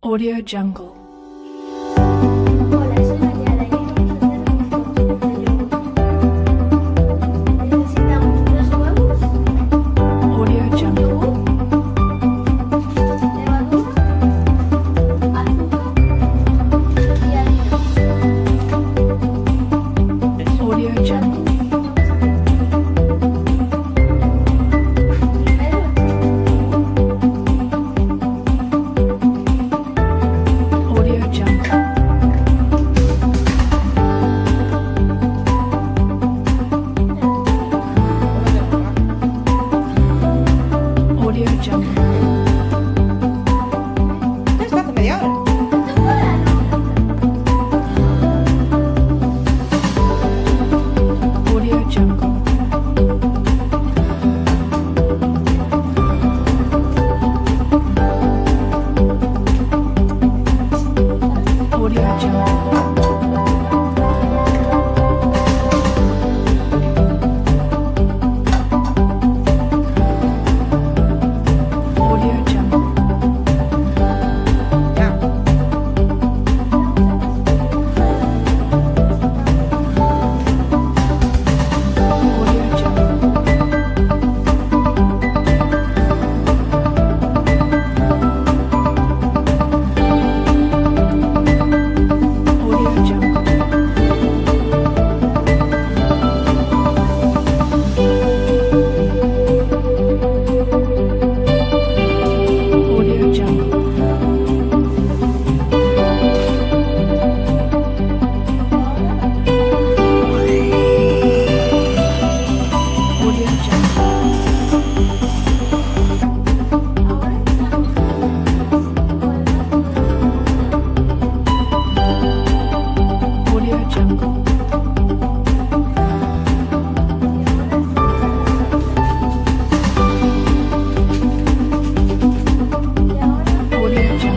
Audio Jungle. Hola, soy Mariana y hoy vamos a hacer un bizcocho de yogur. Necesitamos 3 huevos, Audio Jungle. yogur, levadura, azúcar y harina. Audio Jungle. Audio Jungle. Audio Jungle. Ya está, hace media hora. Audio Jungle. Audio Jungle. Audio Jungle. Ya. Audio Jungle. Audio Jungle. Audio Jungle. Audio Jungle. Audio Jungle. Audio Jungle.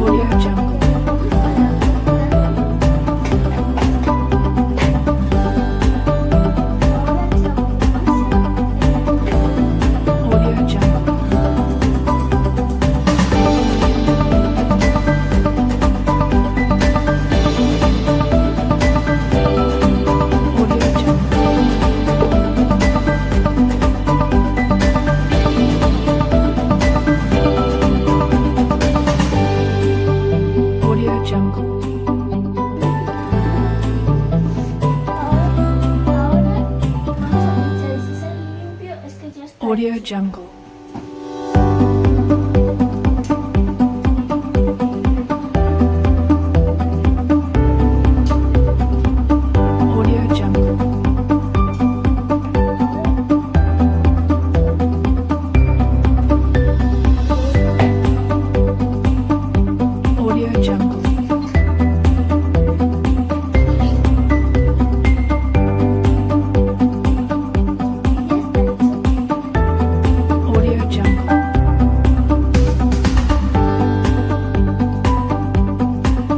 Audio Jungle. Audio Jungle. Audio Jungle. Audio Jungle. Audio Jungle. Audio Jungle. Ahora, si sale limpio, es que ya está. Audio Jungle.